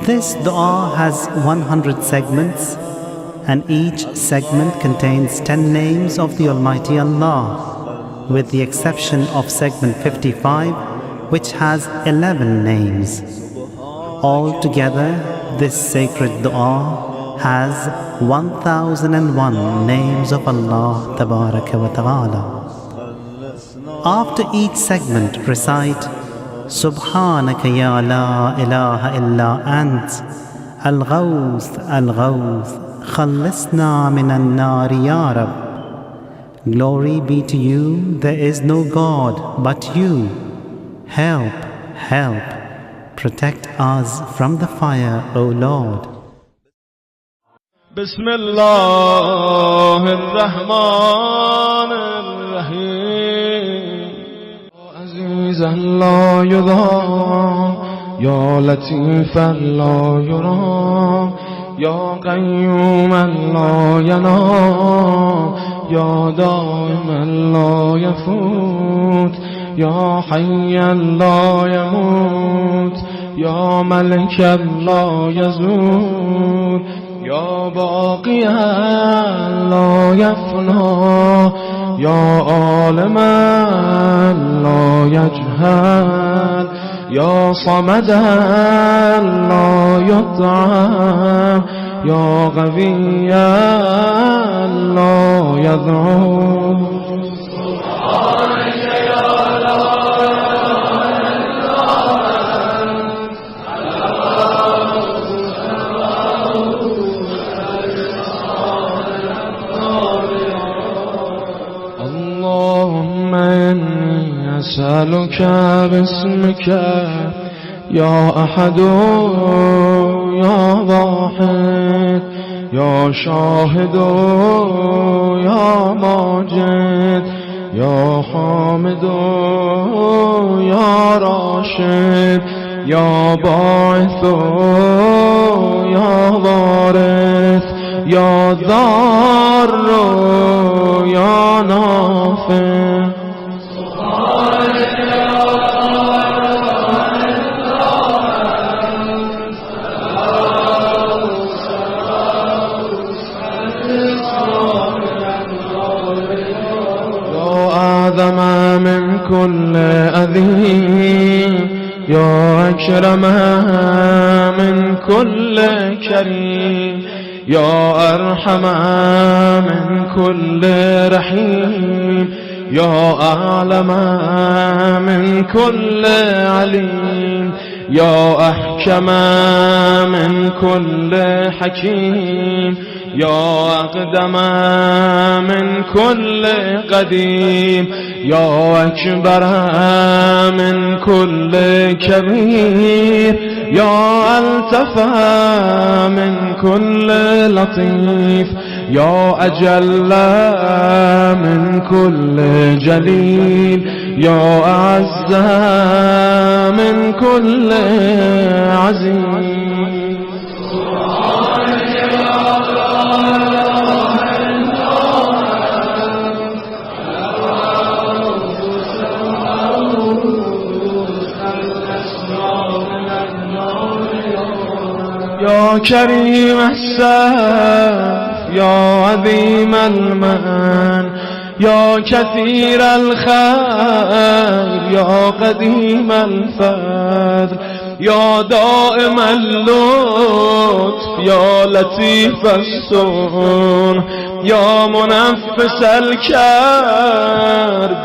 This dua has 100 segments, and each segment contains 10 names of the Almighty Allah, with the exception of segment 55, which has 11 names. Altogether, this sacred dua has 1001 names of Allah Tabaraka wa Ta'ala. After each segment, recite Subhanaka ya la ilaha illa ant, Al-Ghawth, Al-Ghawth, Khallisna minan nari ya Rab. Glory be to you, there is no God but you. Help, help, protect us from the fire, O Lord. Bismillahirrahmanirrahim. عزيزا لا يضام يا لطيفا لا يرام يا قيوما لا ينام يا دائما لا يفوت يا حيا لا يموت يا ملكا لا يزول يا باقيا لا يفنى يا عالما لا يجهل يا صمدا لا يطعم يا غويا لا يذعر. أسألك باسمك يا أحد يا واحد يا شاهد يا ماجد يا حامد يا راشد يا باعث يا وارث يا ضار يا نافع. من كل أذيم يا أكرم من كل كريم يا أرحم من كل رحيم يا أعلم من كل عليم يا أحكم من كل حكيم يا أقدم من كل قديم يا أكبر من كل كبير يا ألطف من كل لطيف يا أجل من كل جليل يا أعز من كل عزيز. يا كريم السف يا عظيم المن يا كثير الخير يا قديم الفضل يا دائم اللطف يا لطيف الصنع يا منفس الكرب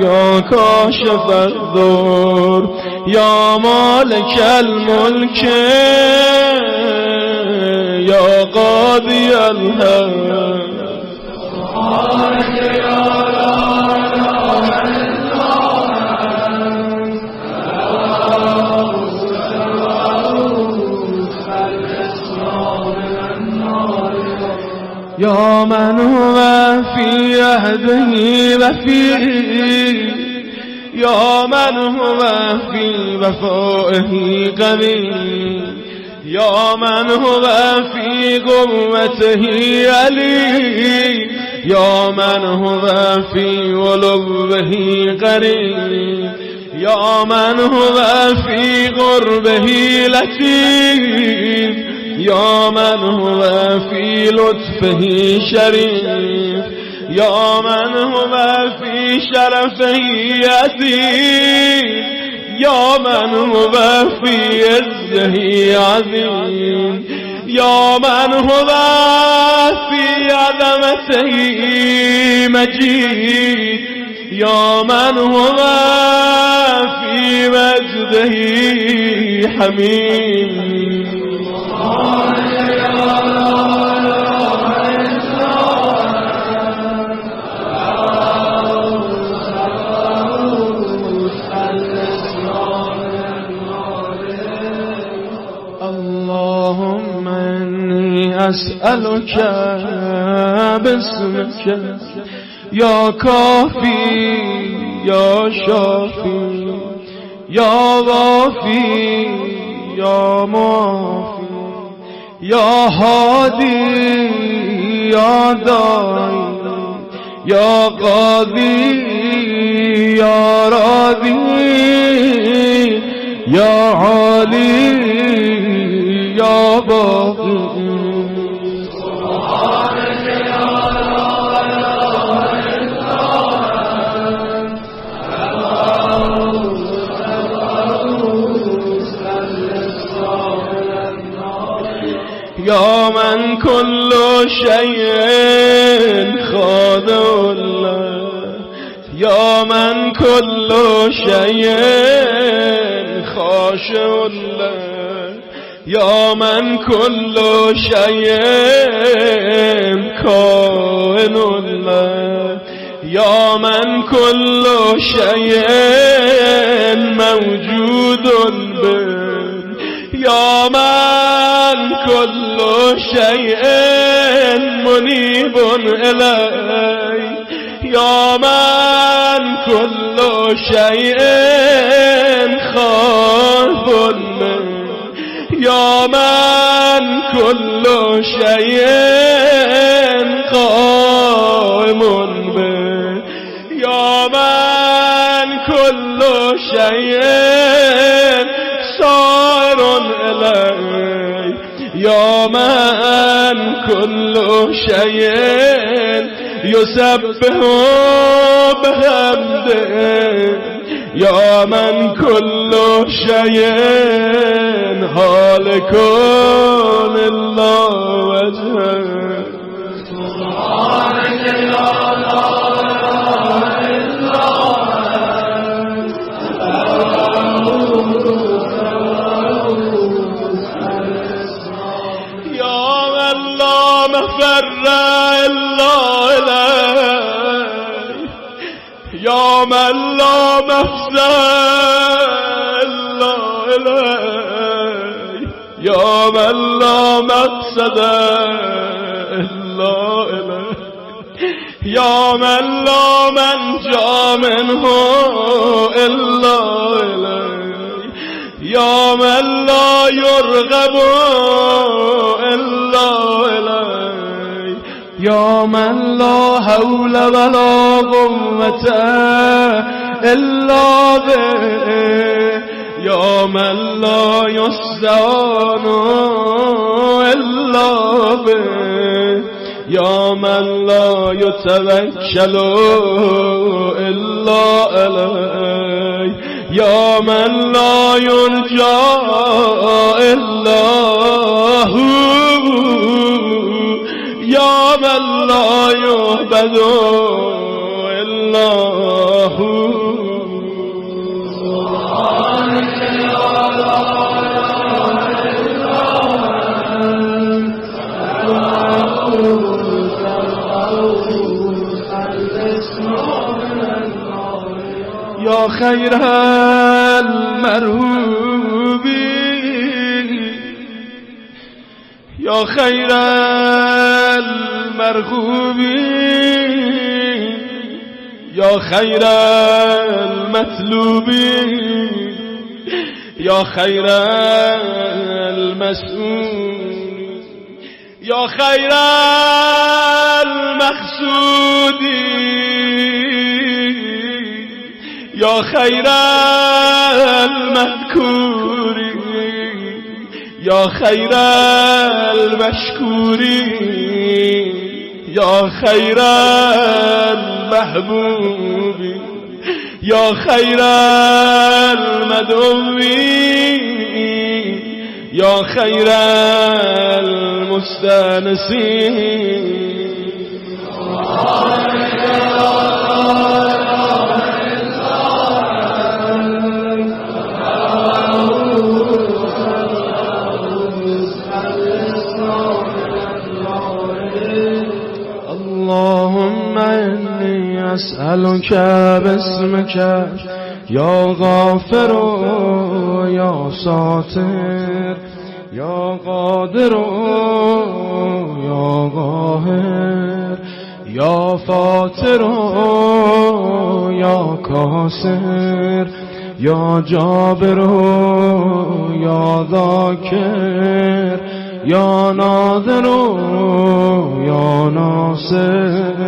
يا كاشف الضر يا مالك الملك يا قاضي الهم. يا من هو في عهده وفيه يا من هو في وفائه قوي يا من هو في قوته علي يا من هو في علوه قريب يا من هو في قربه لطيف يا من هو في لطفه شريف يا من هو في شرفه عظيم يا من هو في عزه عظيم يا من هو في عظمته مجيد يا من هو في مجده حميد اللهم إني أسألك باسمك يا كافي يا شافي يا وافي يا معافي يا هادي يا داعي يا قاضي يا راضي يا عالي يا باقي يا من كل شيء خاضع له يا من كل شيء خاشع له يا من كل شيء كائن له يا من كل شيء موجود به يا من كل شيء منيب إليه يا من كل شيء خائف منه يا من كل شيء قائم به يا من كل شيء صار إليه يا من كل شيء يسبح بحمده يا من كل شيء هالك إلا وجهه سبحانك يا مفر إلا إليه يا من لا مفزع إلا إليه يا من لا مقصد إلا إليه يا من لا منجا منه إلا إليه يا من لا يرغب إلا إليه يا من لا حول ولا قوة إلا به يا من لا يستعان إلا به يا من لا يتوكل إلا عليه يا من لا يرجى إلا هو يا من لا يعبد إلا هو سبحانك يا يا خير المرهوب يا خير المرغوب يا خير المطلوب يا خير المسؤول يا خير المقصود یا خیر المذکوری یا خیر المشکوری یا خیر المحبوبی یا خیر المدعوی یا خیر المستانسین. اللهم إني أسألك باسمك يا غافر يا ساتر يا قادر يا قاهر يا فاتر يا كاسر يا جابر يا ذاكر يا ناظر يا ناصر.